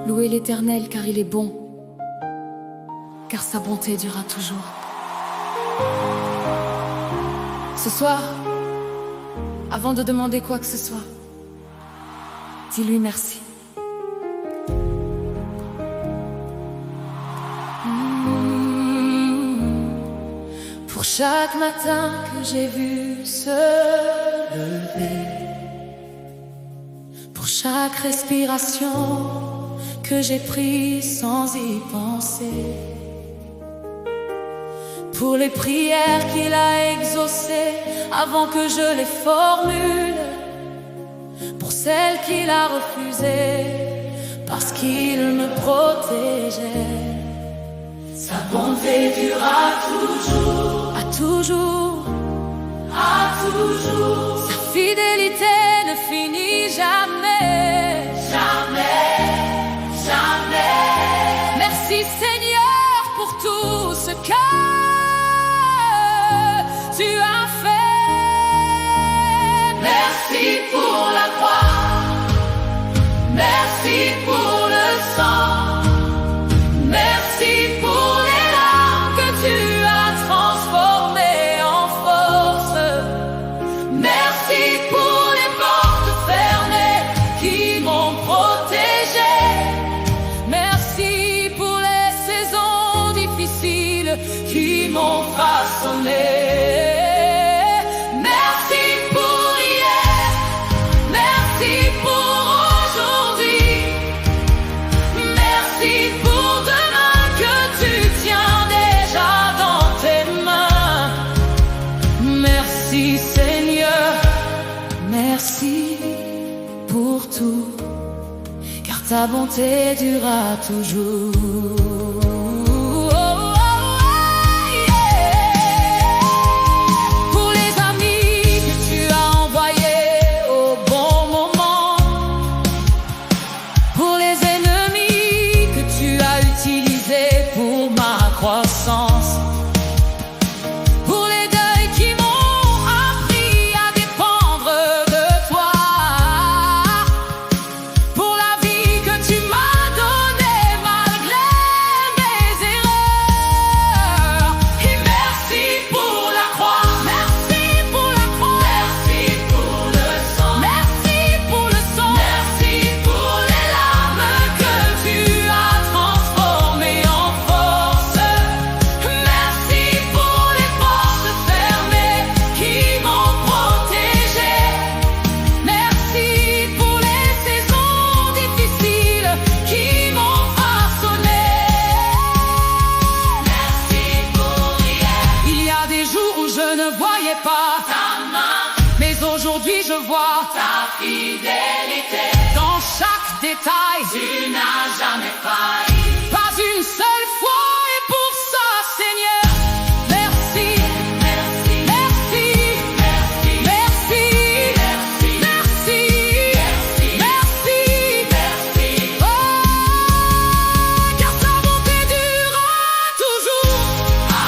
Louez l'Éternel car il est bon, car sa bonté durera toujours. Ce soir, avant de demander quoi que ce soit, dis-lui merci. Pour chaque matin que j'ai vu se lever, pour chaque respiration que j'ai prise sans y penser, pour les prières qu'il a exaucées avant que je les formule, pour celles qu'il a refusées parce qu'il me protégeait. Sa bonté durera toujours, à toujours, à toujours. Sa fidélité ne finit jamais, jamais, jamais. Merci Seigneur pour tout ce que tu as fait. Merci pour la croix, merci pour le sang. Merci pour les larmes que tu as transformées en force. Merci pour les portes fermées qui m'ont protégé. Merci pour les saisons difficiles qui m'ont façonné. Merci pour tout, car ta bonté durera toujours. Pour les amis que tu as envoyés au bon moment, pour les ennemis que tu as utilisés pour ma croissance, pour les deuils qui m'ont appris à dépendre de toi, pour la vie que tu m'as donnée malgré mes erreurs. Et merci pour la croix, merci pour la croix, merci pour le sang, merci pour le sang, merci pour les larmes que tu as transformées en force. Merci pour les portes fermées qui m'ont protégé. Merci pour les saisons difficiles qui m'ont façonné. Merci pour hier. Il y a des jours où je ne voyais pas ta main, mais aujourd'hui je vois ta fidélité. Dans chaque détail, tu n'as jamais failli. Pas une seule fois, et pour ça, Seigneur, merci, merci, merci, merci, merci, merci, merci, merci, merci. Oh, car ta bonté durera toujours, à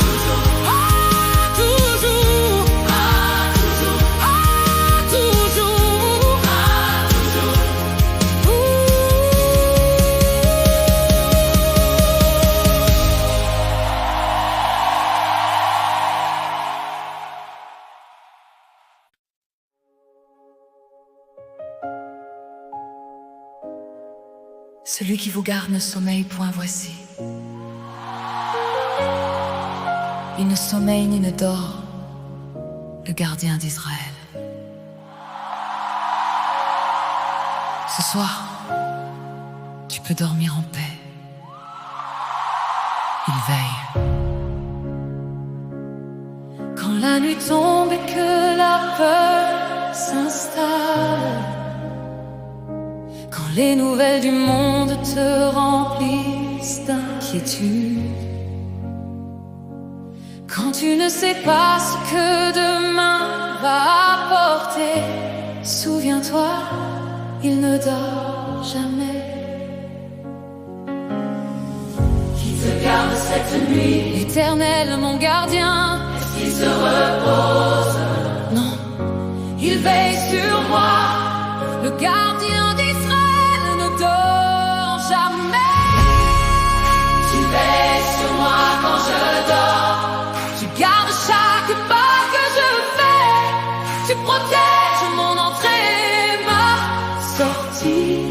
toujours, à toujours, à toujours, à toujours, à toujours. Celui qui vous garde ne sommeille point, voici. Il ne sommeille ni ne dort, le gardien d'Israël. Ce soir, tu peux dormir en paix. Il veille. Quand la nuit tombe et que la peur s'installe, quand les nouvelles du monde te remplissent d'inquiétude, quand tu ne sais pas ce que demain va apporter, souviens-toi, il ne dort jamais. Qui te garde cette nuit? L'Éternel, mon gardien. Est-ce qu'il se repose? Non, il veille sur moi. Le gardien d'Israël ne dort jamais. Tu veilles sur moi quand je dors, tu gardes chaque pas que je fais, tu protèges mon entrée, ma sortie.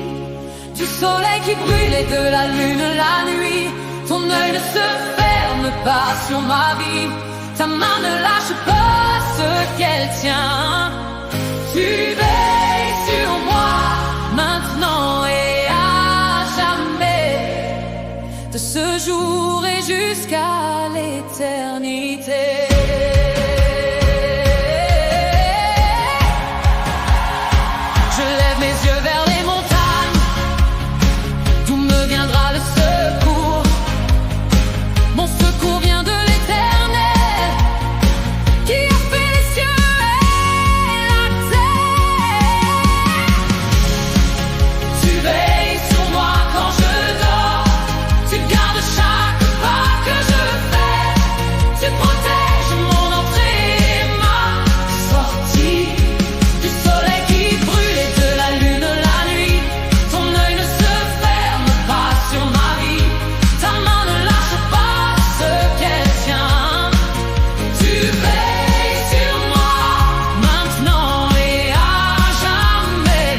Du soleil qui brûle et de la lune la nuit, ton œil ne se ferme pas sur ma vie, ta main ne lâche pas ce qu'elle tient. Tu veilles sur moi, maintenant et à jamais, de ce jour et jusqu'à l'éternité. Je lève mes yeux vers les montagnes, d'où me viendra le secours. Mon secours vient de l'Éternel, qui a fait les cieux et la terre. Tu veilles sur moi quand je dors, tu gardes chaque pas que je fais, tu protèges mon entrée et ma sortie. Du soleil qui brûle et de la lune la nuit, ton œil ne se ferme pas sur ma vie, ta main ne lâche pas ce qu'elle tient. Tu veilles sur moi, maintenant et à jamais,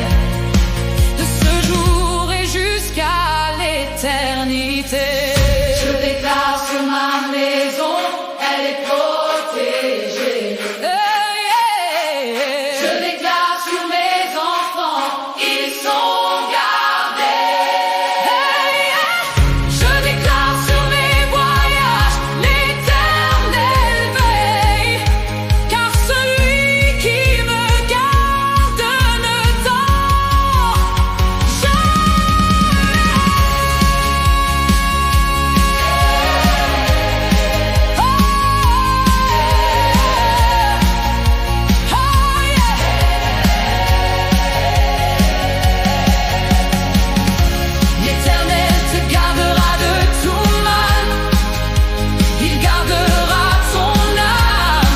de ce jour et jusqu'à l'éternité. Je déclare sur ma maison, elle est protégée. Je déclare sur mes enfants, ils sont gardés. Je déclare sur mes voyages, l'Éternel veille, car celui qui me garde ne dort jamais. L'Éternel te gardera de tout mal, il gardera ton âme.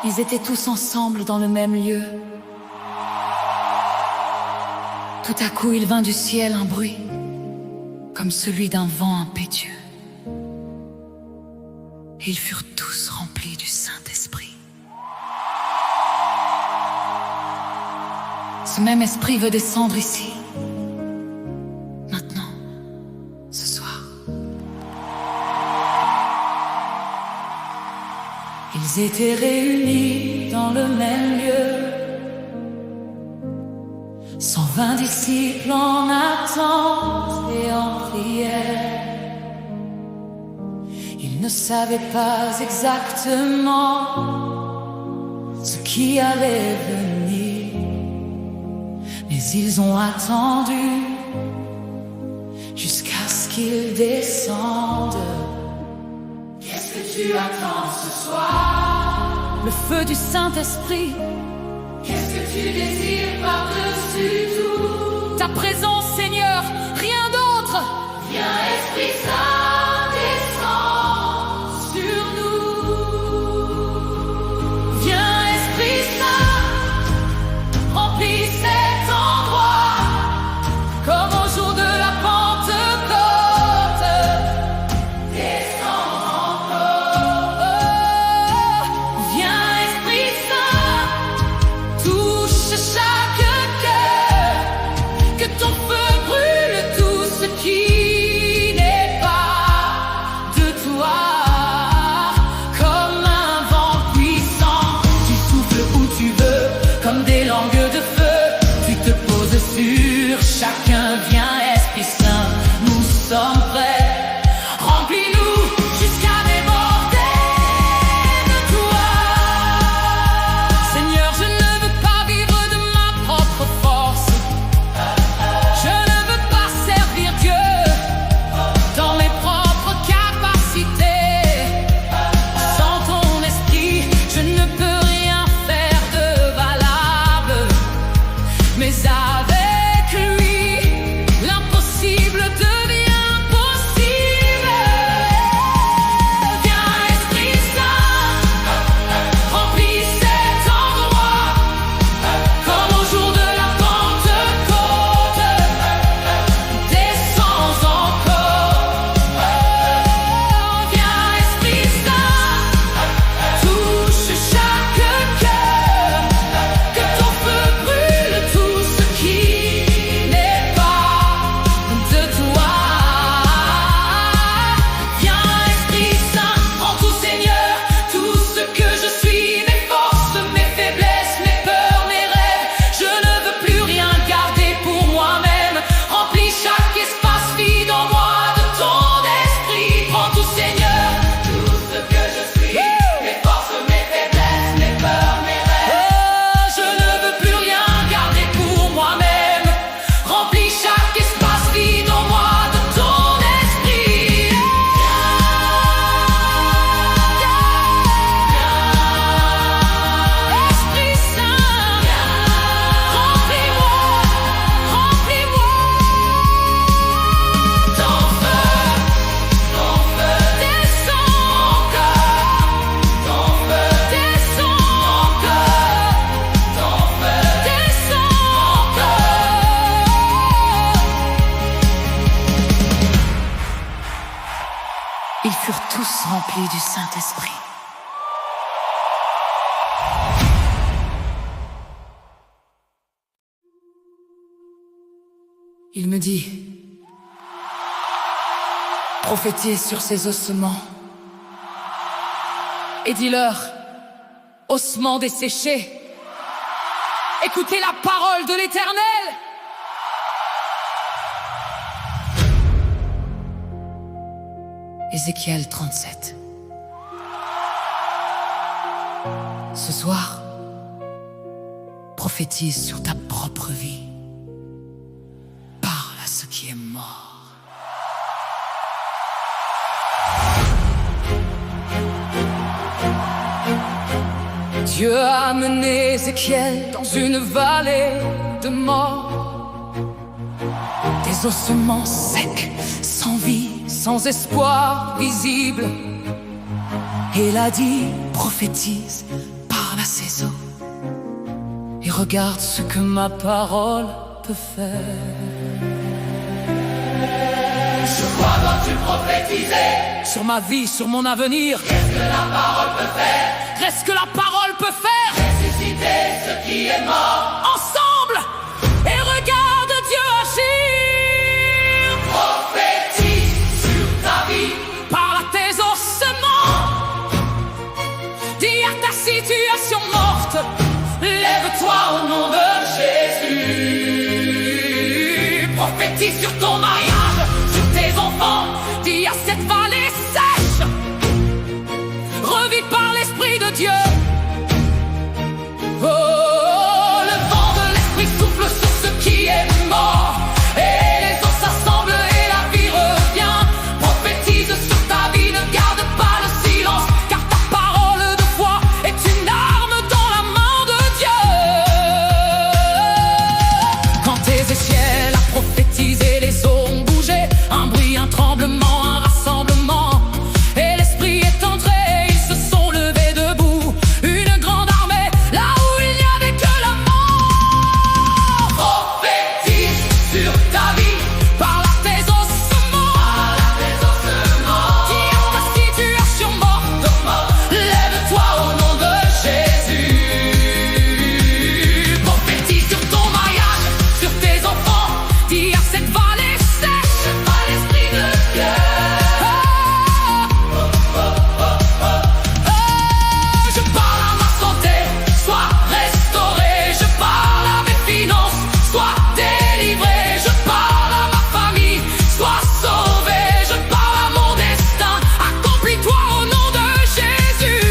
Ils étaient tous ensemble dans le même lieu. Tout à coup, il vint du ciel un bruit, comme celui d'un vent impétueux. Ils furent tous remplis du Saint-Esprit. Ce même esprit veut descendre ici, maintenant, ce soir. Ils étaient réunis dans le même lieu, 120 disciples en attente et en prière. Ils ne savaient pas exactement ce qui allait venir, mais ils ont attendu jusqu'à ce qu'ils descendent. Qu'est-ce que tu attends ce soir? Le feu du Saint-Esprit. Qu'est-ce que tu désires par-dessus tout? Ta présence, Seigneur, rien d'autre. Viens, Esprit Saint, descends sur nous. Viens, Esprit Saint, remplis cet endroit, comme au jour de la Pentecôte. Descends encore. Viens, Esprit Saint, touche chaque cœur, que ton feu brûle tout ce qui n'est pas rempli du Saint-Esprit. Il me dit, prophétise sur ces ossements et dis-leur, ossements desséchés, écoutez la parole de l'Éternel. Ézéchiel 37. Ce soir, prophétise sur ta propre vie. Parle à ce qui est mort. Dieu a amené Ézéchiel dans une vallée de mort. Des ossements secs, sans vie, sans espoir visible. Et il a dit, prophétise, parle à ces eaux. Et regarde ce que ma parole peut faire. Sur quoi dois-tu prophétiser? Sur ma vie, sur mon avenir. Qu'est-ce que la parole peut faire? Qu'est-ce que la parole peut faire? Ressusciter ce qui est mort. Ensemble, et regarde Dieu agir. Prophétise sur ta vie. Parle à tes ossements. Dis à ta situation morte, lève-toi au nom de Jésus. Prophétise sur ton mariage, sur tes enfants. Dis à cette vallée sèche, revis par l'Esprit de Dieu. Oh, le vent de l'Esprit souffle sur ce qui est mort. Et les eaux s'assemblent et la vie revient. Prophétise sur ta vie, ne garde pas le silence, car ta parole de foi est une arme dans la main de Dieu. Quand Ézéchiel a prophétisé, les eaux ont bougé. Un bruit, un tremblement, un rassemblement. Et l'Esprit est entré, ils se sont levés debout. Une grande armée, là où il n'y avait que la mort. Prophétise sur ta vie. Parle à tes ossements. Parle à tes ossements. Dis à ta situation morte, lève-toi au nom de Jésus. Prophétise sur ton mariage, sur tes enfants. Dis à cette vallée sèche, Par l'Esprit de Dieu. je parle à ma santé, sois restaurée. Je parle à mes finances, sois délivrée. Je parle à ma famille, sois sauvée. Je parle à mon destin, accomplis-toi au nom de Jésus.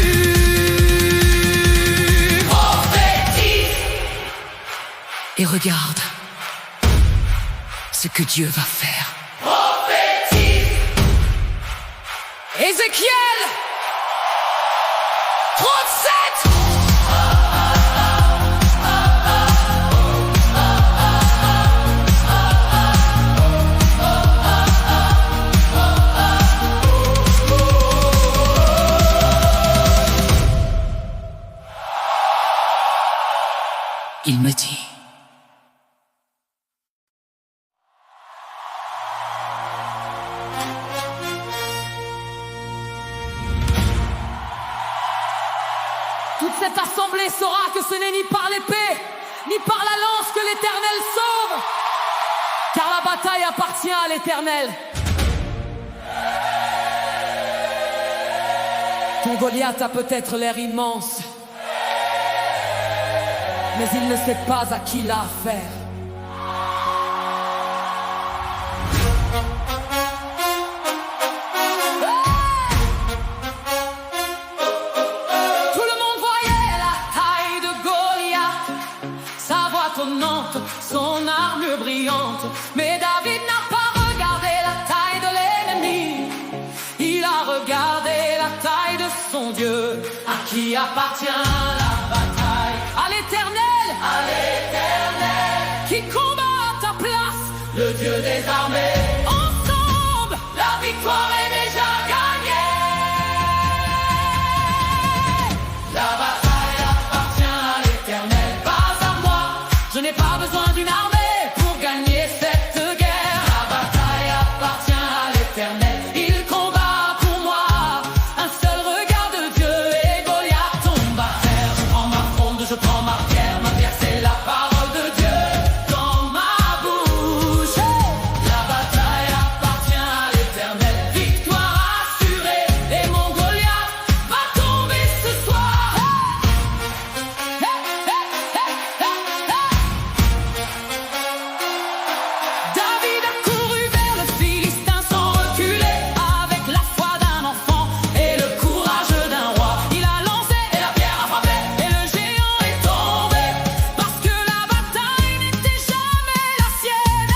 Prophétise. Et regarde ce que Dieu va faire. Prophétise. Ézéchiel 37. Il me dit, toute cette assemblée saura que ce n'est ni par l'épée, ni par la lance que l'Éternel sauve, car la bataille appartient à l'Éternel. Ton Goliath a peut-être l'air immense, mais il ne sait pas à qui il a affaire. Tout le monde voyait la taille de Goliath, sa voix tonnante, son armure brillante. Mais David n'a pas regardé la taille de l'ennemi, il a regardé la taille de son Dieu. À qui appartient la bataille? À l'Éternel, qui combat à ta place, Le Dieu des armées. ensemble. La victoire est déjà gagnée. La bataille appartient à l'Éternel. Pas à moi, je n'ai pas besoin d'une armée pour gagner cette guerre. La bataille appartient à l'Éternel. Il combat pour moi, Ma pierre c'est la parole de Dieu dans ma bouche. La bataille appartient à l'Éternel. Victoire assurée et mon Goliath va tomber ce soir. David a couru vers le Philistin sans reculer, avec la foi d'un enfant et le courage d'un roi. Il a lancé Et la pierre a frappé. et le géant est tombé, parce que la bataille n'était jamais la sienne.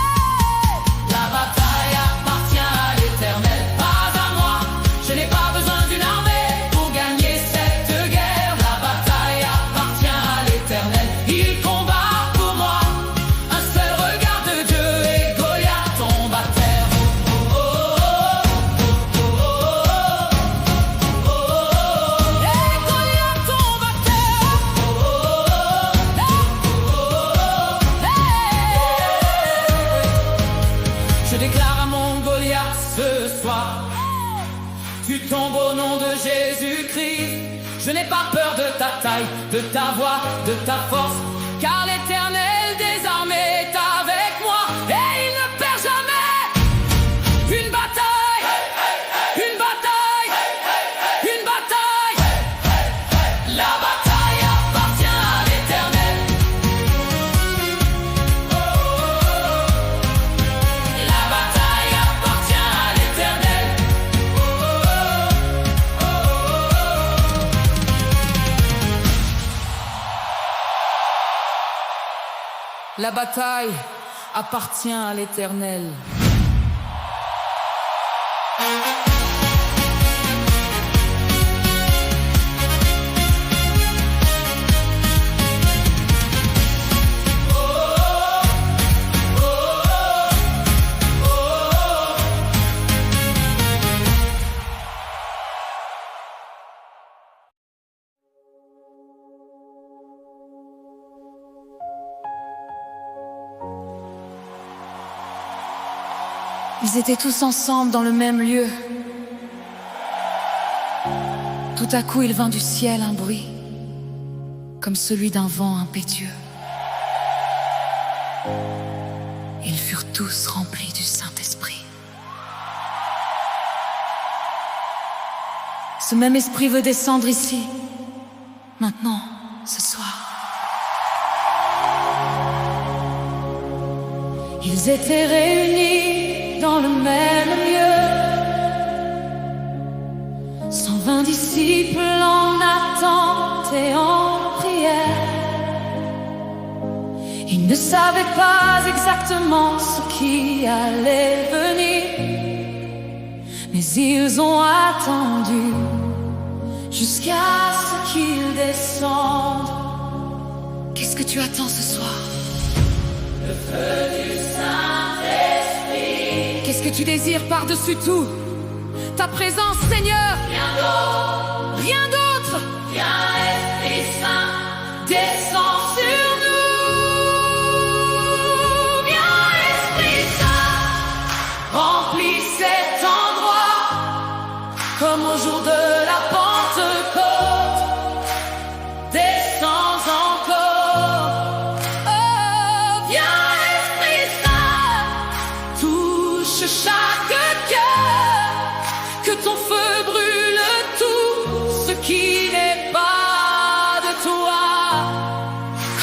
La bataille appartient à l'Éternel, pas à moi. Je n'ai pas besoin d'une armée pour gagner cette guerre. La bataille appartient à l'Éternel, il combat pour moi. Un seul regard de Dieu et Goliath tombe à terre. Et Goliath tombe à terre. Je déclare à mon Goliath ce soir, tu tombes au nom de Jésus-Christ. Je n'ai pas peur de ta taille, de ta voix, de ta force, car l'Éternel des armées est avec moi et il ne perd jamais une bataille, une bataille, une bataille. La bataille appartient à l'Éternel. La bataille appartient à l'Éternel. La bataille appartient à l'Éternel. Ils étaient tous ensemble dans le même lieu. Tout à coup, il vint du ciel un bruit, comme celui d'un vent impétueux. Ils furent tous remplis du Saint-Esprit. Ce même esprit veut descendre ici, maintenant, ce soir. Ils étaient réunis dans le même lieu, 120 disciples en attente et en prière. Ils ne savaient pas exactement ce qui allait venir, mais ils ont attendu jusqu'à ce qu'il descende. Qu'est-ce que tu attends ce soir? Le feu du Saint-Esprit. Qu'est-ce que tu désires par-dessus tout? Ta présence, Seigneur. Rien d'autre, Rien d'autre. viens Esprit Saint, Descends sur nous. viens Esprit Saint, Remplis cet endroit comme au jour de la Pentecôte. Descends encore. Oh, viens Esprit Saint, touche chaque cœur, que ton feu brûle tout ce qui n'est pas de toi.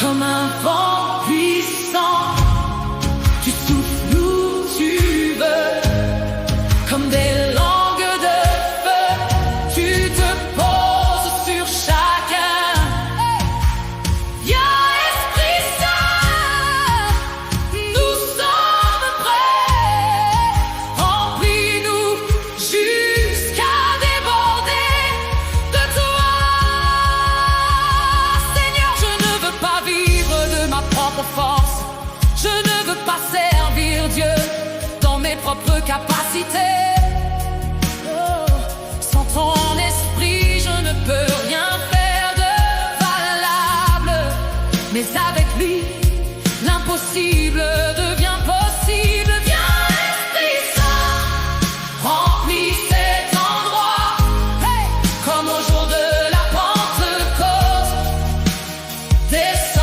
Comme un vent puissant, tu souffles où tu veux, comme des langues de feu, tu te poses sur chacun. Hey! Viens Esprit Saint, nous sommes prêts, remplis-nous jusqu'à déborder de toi. Seigneur, je ne veux pas vivre de ma propre force, je ne veux pas servir Dieu dans mes propres capacités. Oh, sans ton esprit, je ne peux rien faire de valable, mais avec lui, l'impossible devient possible. Viens Esprit Saint, remplis cet endroit, hey, comme au jour de la Pentecôte. Descends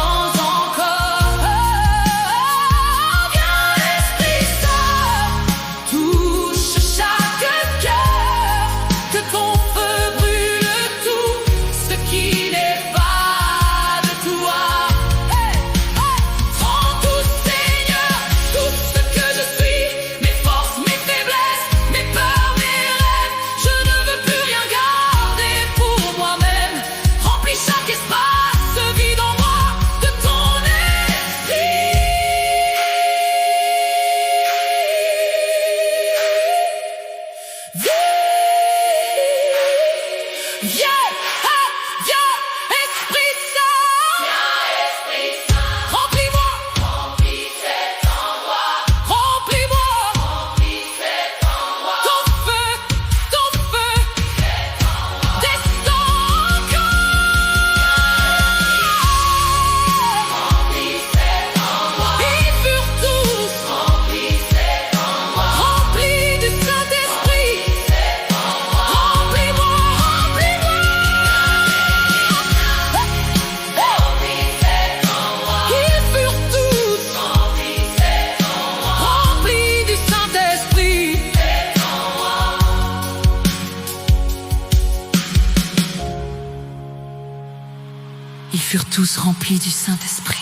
tous remplis du Saint-Esprit.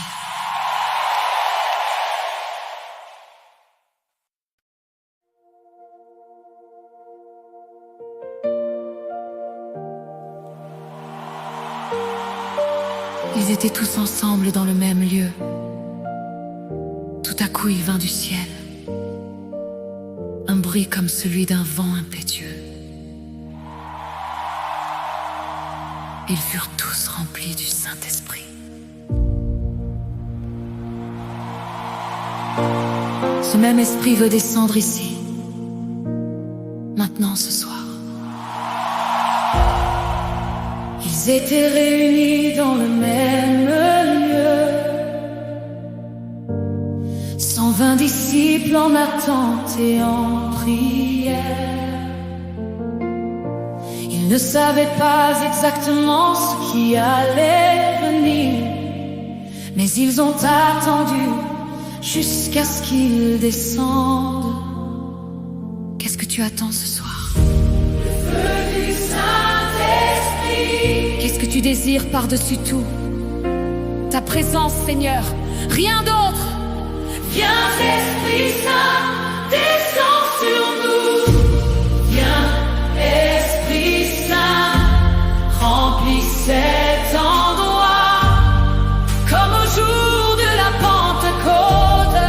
Ils étaient tous ensemble dans le même lieu. Tout à coup, il vint du ciel un bruit comme celui d'un vent impétueux. Ils furent tous remplis du Saint-Esprit. Ce même esprit veut descendre ici, maintenant, ce soir. Ils étaient réunis dans le même lieu, 120 disciples en attente et en prière. Ils ne savaient pas exactement ce qui allait venir, mais ils ont attendu jusqu'à ce qu'ils descendent. Qu'est-ce que tu attends ce soir? Le feu du Saint-Esprit. Qu'est-ce que tu désires par-dessus tout? Ta présence, Seigneur, rien d'autre. Viens, Esprit Saint, descends sur nous. Viens, Esprit Saint, remplis cet endroit comme au jour de la Pentecôte.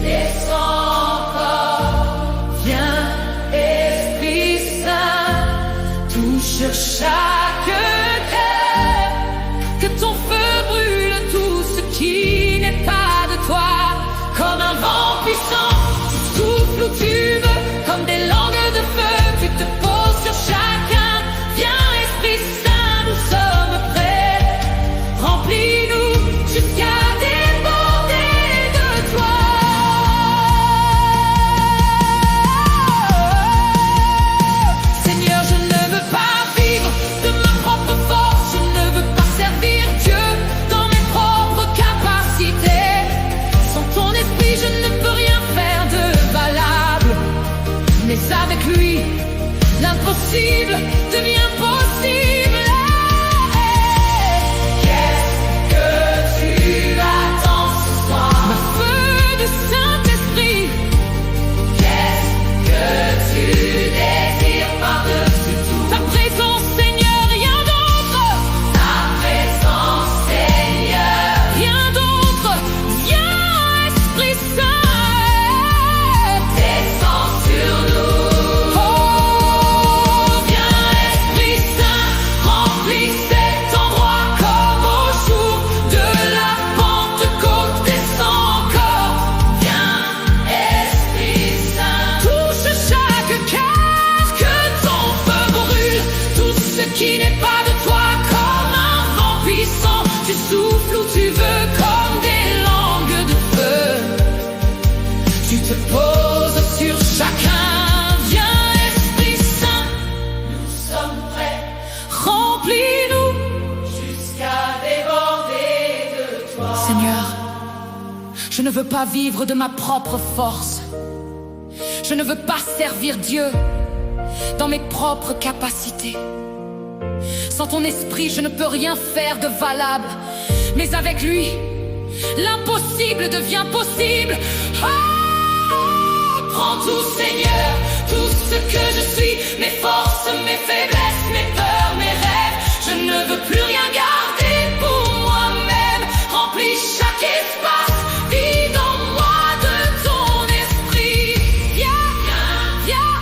Descends encore. Viens, Esprit Saint, touche chaque cœur. Que ton feu brûle tout ce qui n'est pas de toi. Comme un vent puissant, tu souffles où tu veux. Comme des langues de feu, tu te poses sur chacun. Viens, Esprit Saint, nous sommes prêts. Remplis-nous jusqu'à déborder de toi. Seigneur, je ne veux pas vivre de ma propre force. Je ne veux pas servir Dieu dans mes propres capacités. Sans ton esprit, je ne peux rien faire de valable. Mais avec lui, l'impossible devient possible. Qu'est-ce que tu attends ce soir? Le feu du Saint-Esprit. Qu'est-ce que tu désires par-dessus tout? Ta présence, Seigneur, rien d'autre. Ta présence, Seigneur, rien d'autre. Viens, Esprit Saint, descends sur nous. Oh, viens, Esprit Saint, remplis cet endroit comme au jour de la Pentecôte. Descends encore. Viens, Esprit Saint, touche chaque cœur. Que ton feu brûle tout ce qui n'est pas de toi. Comme un vent puissant, tu souffles où tu veux. Comme des langues de feu, tu te poses sur chacun. Viens, Esprit Saint, nous sommes prêts. Remplis-nous jusqu'à déborder de toi. Seigneur, je ne veux pas vivre de ma propre force. Je ne veux pas servir Dieu dans mes propres capacités. Sans ton esprit, je ne peux rien faire de valable. Mais avec lui, l'impossible devient possible. Oh, prends tout, Seigneur, tout ce que je suis, mes forces, mes faiblesses, mes peurs, mes rêves. Je ne veux plus rien garder pour moi-même. Remplis chaque espace, vide en moi de ton esprit. Viens, viens, viens,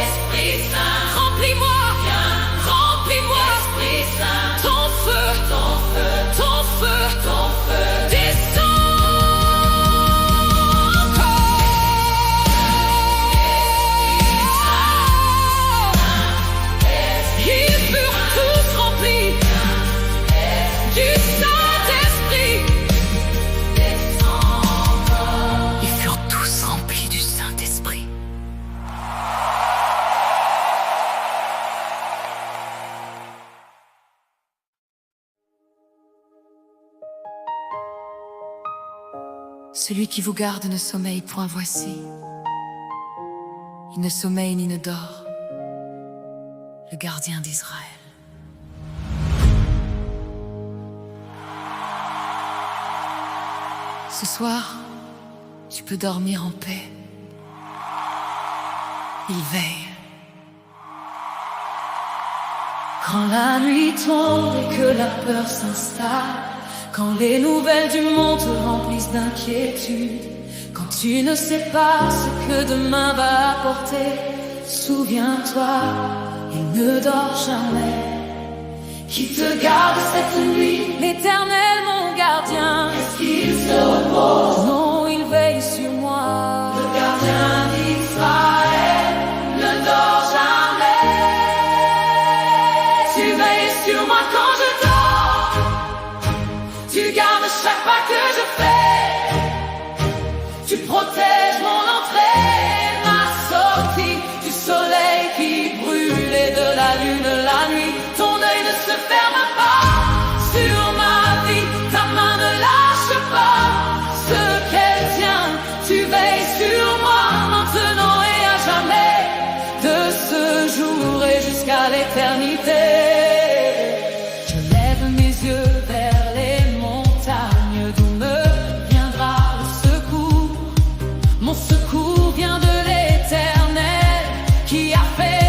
Esprit Saint, remplis-moi, viens, remplis-moi, Esprit Saint, ton feu, ton feu, ton feu, ton feu, descends encore. Ils furent tous remplis du Saint-Esprit. Ils furent tous remplis du Saint-Esprit. Celui qui vous garde ne sommeille point, voici. Il ne sommeille ni ne dort, le gardien d'Israël. Ce soir, tu peux dormir en paix. Il veille. Quand la nuit tombe et que la peur s'installe, quand les nouvelles du monde te remplissent d'inquiétude, quand tu ne sais pas ce que demain va apporter, souviens-toi, il ne dort jamais. Qui te garde cette nuit, l'Éternel mon gardien. Est-ce qu'il se repose? Non, il veille sur moi. Le gardien d'Israël ne dort jamais. Tu veilles sur moi quand je dors. Tu gardes chaque pas que je fais. Tu protèges mon entrée, ma sortie, du soleil qui brûle et de la lune la nuit. Ton œil ne se ferme pas sur ma vie, ta main ne lâche pas ce qu'elle tient. Tu veilles sur moi maintenant et à jamais, de ce jour et jusqu'à l'éternité. Je lève mes yeux vers les montagnes, d'où me viendra le secours. Mon secours vient de l'Éternel qui a fait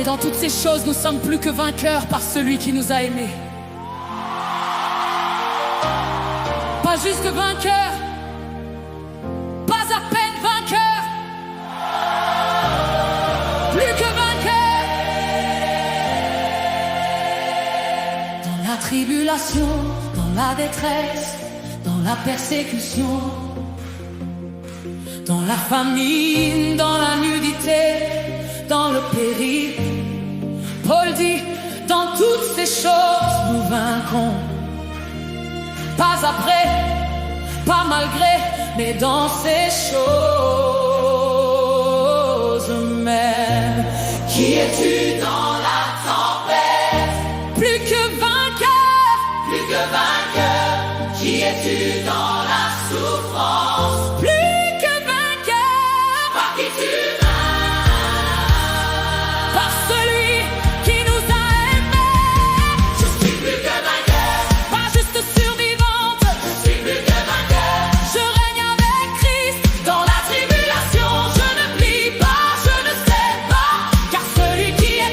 Mais dans toutes ces choses, nous sommes plus que vainqueurs par celui qui nous a aimés. Pas juste vainqueurs, pas à peine vainqueurs, plus que vainqueurs. Dans la tribulation, dans la détresse, dans la persécution, dans la famine, dans la nudité, dans le péril, Paul dit, dans toutes ces choses, nous vaincrons. Pas après, pas malgré, mais dans ces choses même. Qui es-tu dans la tempête? Plus que vainqueur, plus que vainqueur. Qui es-tu dans la souffrance? Plus que vainqueur, par qui tu qui est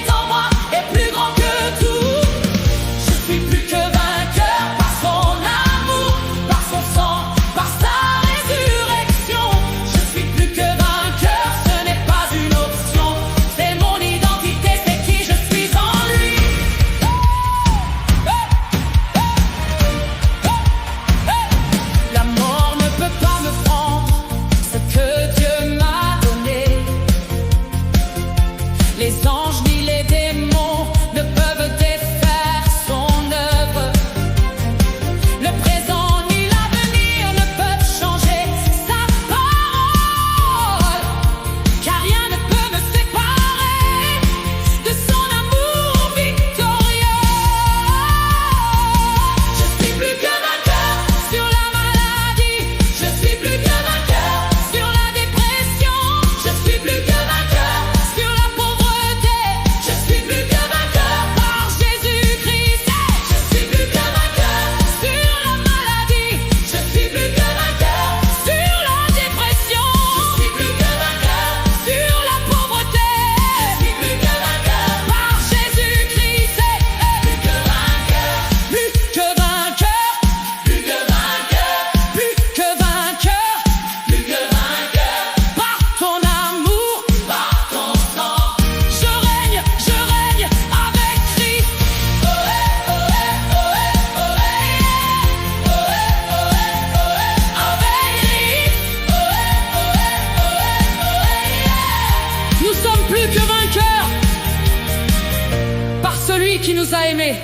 celui qui nous a aimés.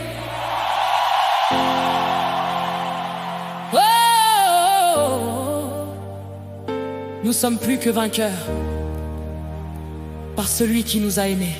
Oh, oh, oh. Nous sommes plus que vainqueurs par celui qui nous a aimés.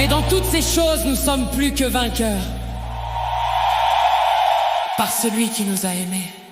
Mais dans toutes ces choses, nous sommes plus que vainqueurs par celui qui nous a aimés.